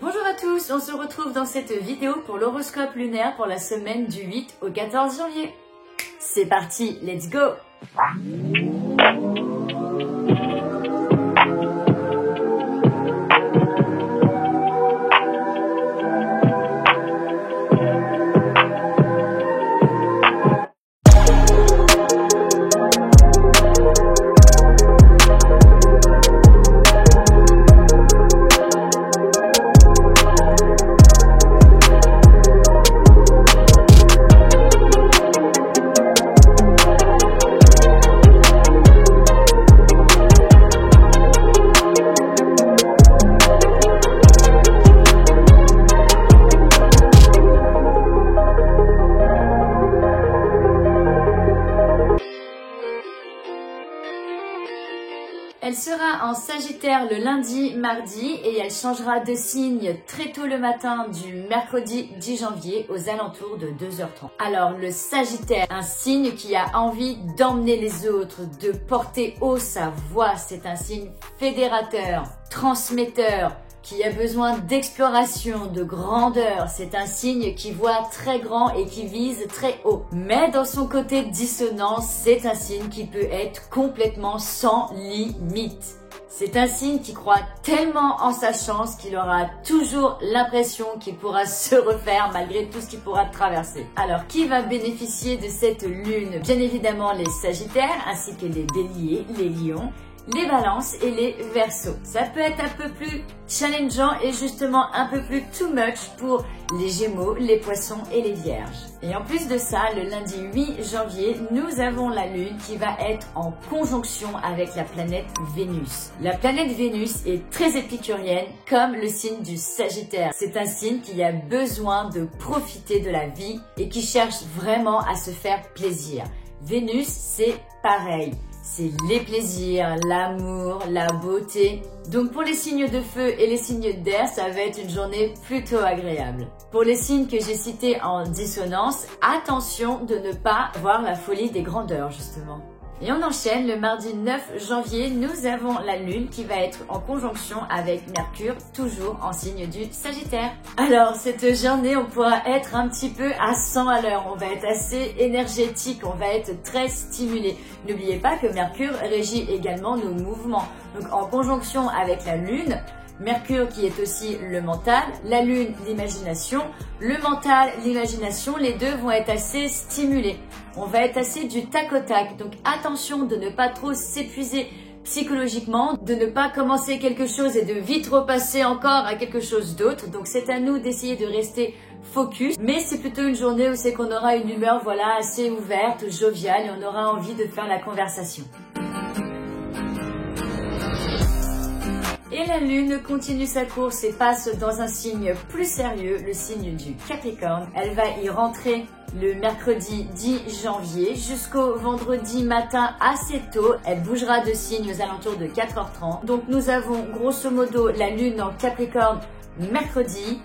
Bonjour à tous, on se retrouve dans cette vidéo pour l'horoscope lunaire pour la semaine du 8 au 14 janvier. C'est parti, let's go! Elle sera en Sagittaire le lundi, mardi et elle changera de signe très tôt le matin du mercredi 10 janvier aux alentours de 2h30. Alors le Sagittaire, un signe qui a envie d'emmener les autres, de porter haut sa voix, c'est un signe fédérateur, transmetteur, qui a besoin d'exploration, de grandeur. C'est un signe qui voit très grand et qui vise très haut. Mais dans son côté dissonant, c'est un signe qui peut être complètement sans limite. C'est un signe qui croit tellement en sa chance qu'il aura toujours l'impression qu'il pourra se refaire malgré tout ce qu'il pourra traverser. Alors, qui va bénéficier de cette lune? Bien évidemment les Sagittaires ainsi que les Béliers, les Lions, les Balances et les Verseaux. Ça peut être un peu plus challengeant et justement un peu plus too much pour les Gémeaux, les Poissons et les Vierges. Et en plus de ça, le lundi 8 janvier, nous avons la Lune qui va être en conjonction avec la planète Vénus. La planète Vénus est très épicurienne comme le signe du Sagittaire. C'est un signe qui a besoin de profiter de la vie et qui cherche vraiment à se faire plaisir. Vénus, c'est pareil. C'est les plaisirs, l'amour, la beauté. Donc pour les signes de feu et les signes d'air, ça va être une journée plutôt agréable. Pour les signes que j'ai cités en dissonance, attention de ne pas voir la folie des grandeurs justement. Et on enchaîne, le mardi 9 janvier, nous avons la Lune qui va être en conjonction avec Mercure, toujours en signe du Sagittaire. Alors, cette journée, on pourra être un petit peu à 100 à l'heure, on va être assez énergétique, on va être très stimulé. N'oubliez pas que Mercure régit également nos mouvements. Donc, en conjonction avec la Lune, Mercure qui est aussi le mental, la Lune l'imagination, le mental, l'imagination, les deux vont être assez stimulés. On va être assez du tac au tac, donc attention de ne pas trop s'épuiser psychologiquement, de ne pas commencer quelque chose et de vite repasser encore à quelque chose d'autre. Donc c'est à nous d'essayer de rester focus, mais c'est plutôt une journée où c'est qu'on aura une humeur voilà assez ouverte, joviale et on aura envie de faire la conversation. Et la Lune continue sa course et passe dans un signe plus sérieux, le signe du Capricorne. Elle va y rentrer le mercredi 10 janvier jusqu'au vendredi matin assez tôt. Elle bougera de signe aux alentours de 4h30. Donc nous avons grosso modo la Lune en Capricorne mercredi,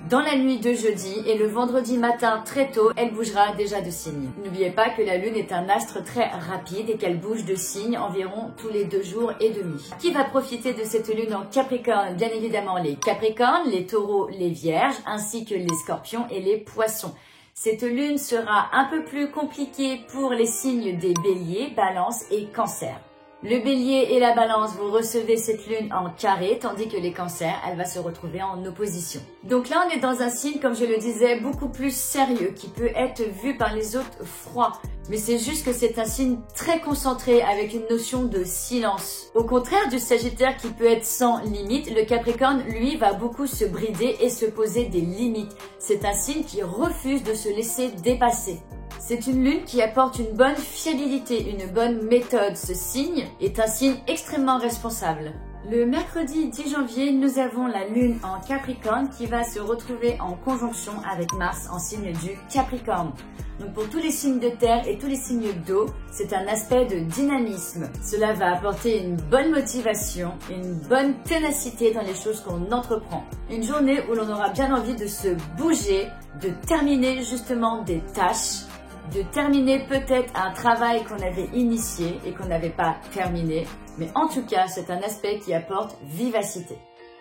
dans la nuit de jeudi et le vendredi matin très tôt, elle bougera déjà de signe. N'oubliez pas que la Lune est un astre très rapide et qu'elle bouge de signe environ tous les 2 jours et demi. Qui va profiter de cette Lune en Capricorne? Bien évidemment les Capricornes, les Taureaux, les Vierges, ainsi que les Scorpions et les Poissons. Cette Lune sera un peu plus compliquée pour les signes des Béliers, Balance et Cancer. Le Bélier et la Balance, vous recevez cette Lune en carré, tandis que les Cancers, elle va se retrouver en opposition. Donc là, on est dans un signe, comme je le disais, beaucoup plus sérieux, qui peut être vu par les autres froid. Mais c'est juste que c'est un signe très concentré, avec une notion de silence. Au contraire du Sagittaire qui peut être sans limite, le Capricorne, lui, va beaucoup se brider et se poser des limites. C'est un signe qui refuse de se laisser dépasser. C'est une lune qui apporte une bonne fiabilité, une bonne méthode. Ce signe est un signe extrêmement responsable. Le mercredi 10 janvier, nous avons la Lune en Capricorne qui va se retrouver en conjonction avec Mars en signe du Capricorne. Donc pour tous les signes de terre et tous les signes d'eau, c'est un aspect de dynamisme. Cela va apporter une bonne motivation, une bonne ténacité dans les choses qu'on entreprend. Une journée où l'on aura bien envie de se bouger, de terminer justement des tâches, de terminer peut-être un travail qu'on avait initié et qu'on n'avait pas terminé. Mais en tout cas, c'est un aspect qui apporte vivacité.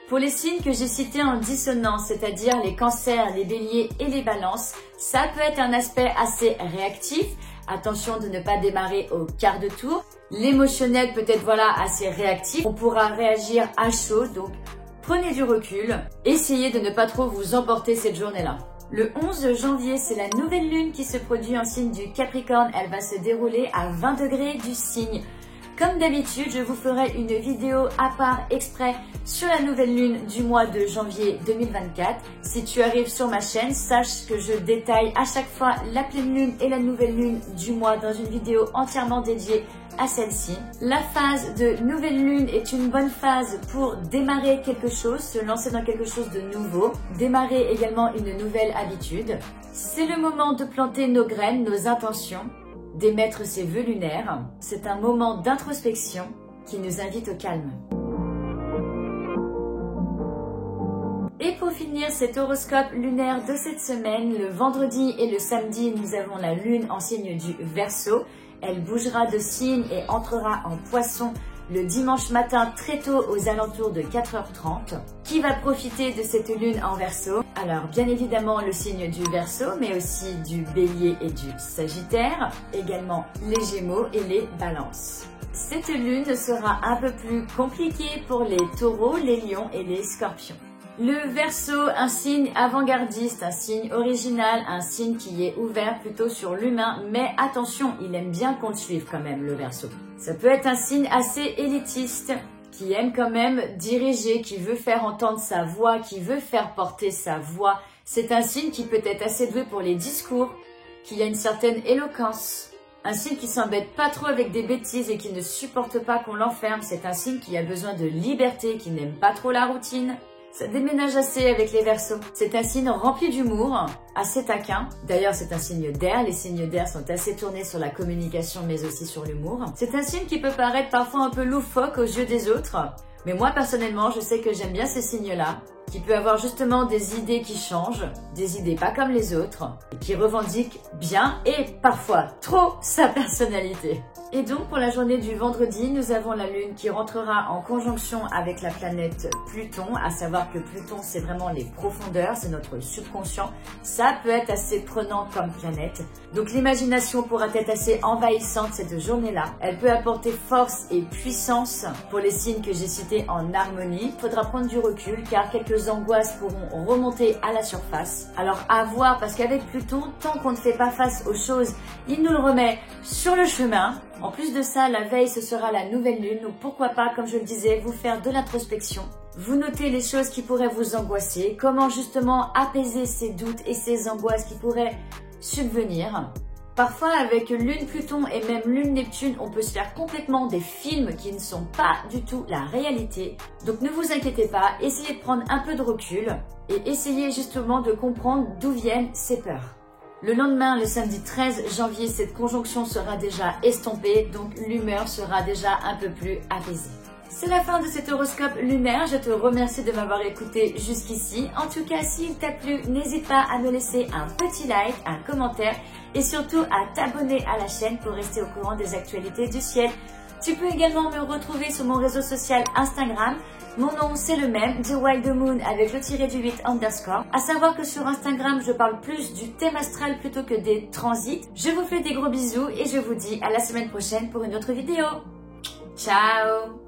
Pour les signes que j'ai cités en dissonance, c'est-à-dire les cancers, les béliers et les balances, ça peut être un aspect assez réactif. Attention de ne pas démarrer au quart de tour. L'émotionnel peut être assez réactif. On pourra réagir à chaud, donc prenez du recul. Essayez de ne pas trop vous emporter cette journée-là. Le 11 janvier, c'est la nouvelle lune qui se produit en signe du Capricorne. Elle va se dérouler à 20 degrés du signe. Comme d'habitude, je vous ferai une vidéo à part exprès sur la nouvelle lune du mois de janvier 2024. Si tu arrives sur ma chaîne, sache que je détaille à chaque fois la pleine lune et la nouvelle lune du mois dans une vidéo entièrement dédiée à celle-ci. La phase de nouvelle lune est une bonne phase pour démarrer quelque chose, se lancer dans quelque chose de nouveau, démarrer également une nouvelle habitude. C'est le moment de planter nos graines, nos intentions, d'émettre ses vœux lunaires. C'est un moment d'introspection qui nous invite au calme. Et pour finir cet horoscope lunaire de cette semaine, le vendredi et le samedi, nous avons la lune en signe du Verseau. Elle bougera de signe et entrera en Poisson le dimanche matin très tôt aux alentours de 4h30. Qui va profiter de cette lune en Verseau? Alors bien évidemment le signe du Verseau, mais aussi du Bélier et du Sagittaire, également les Gémeaux et les Balances. Cette lune sera un peu plus compliquée pour les Taureaux, les Lions et les Scorpions. Le Verseau, un signe avant-gardiste, un signe original, un signe qui est ouvert plutôt sur l'humain, mais attention, il aime bien qu'on le suive quand même, le Verseau. Ça peut être un signe assez élitiste, qui aime quand même diriger, qui veut faire entendre sa voix, qui veut faire porter sa voix. C'est un signe qui peut être assez doué pour les discours, qui a une certaine éloquence. Un signe qui s'embête pas trop avec des bêtises et qui ne supporte pas qu'on l'enferme. C'est un signe qui a besoin de liberté, qui n'aime pas trop la routine. Ça déménage assez avec les Verseaux. C'est un signe rempli d'humour, assez taquin. D'ailleurs, c'est un signe d'air. Les signes d'air sont assez tournés sur la communication, mais aussi sur l'humour. C'est un signe qui peut paraître parfois un peu loufoque aux yeux des autres. Mais moi, personnellement, je sais que j'aime bien ces signes-là, qui peut avoir justement des idées qui changent, des idées pas comme les autres, et qui revendiquent bien et parfois trop sa personnalité. Et donc pour la journée du vendredi, nous avons la lune qui rentrera en conjonction avec la planète Pluton, à savoir que Pluton c'est vraiment les profondeurs, c'est notre subconscient. Ça peut être assez prenant comme planète. Donc l'imagination pourra être assez envahissante cette journée-là. Elle peut apporter force et puissance pour les signes que j'ai cités en harmonie. Il faudra prendre du recul car quelques angoisses pourront remonter à la surface. Alors à voir, parce qu'avec Pluton, tant qu'on ne fait pas face aux choses, il nous le remet sur le chemin. En plus de ça, la veille, ce sera la nouvelle lune, donc pourquoi pas, comme je le disais, vous faire de l'introspection. Vous notez les choses qui pourraient vous angoisser, comment justement apaiser ces doutes et ces angoisses qui pourraient subvenir. Parfois, avec Lune Pluton et même Lune Neptune, on peut se faire complètement des films qui ne sont pas du tout la réalité. Donc ne vous inquiétez pas, essayez de prendre un peu de recul et essayez justement de comprendre d'où viennent ces peurs. Le lendemain, le samedi 13 janvier, cette conjonction sera déjà estompée, donc l'humeur sera déjà un peu plus apaisée. C'est la fin de cet horoscope lunaire, je te remercie de m'avoir écouté jusqu'ici. En tout cas, s'il t'a plu, n'hésite pas à me laisser un petit like, un commentaire et surtout à t'abonner à la chaîne pour rester au courant des actualités du ciel. Tu peux également me retrouver sur mon réseau social Instagram. Mon nom c'est le même, The Wild Moon avec le _. À savoir que sur Instagram, je parle plus du thème astral plutôt que des transits. Je vous fais des gros bisous et je vous dis à la semaine prochaine pour une autre vidéo. Ciao!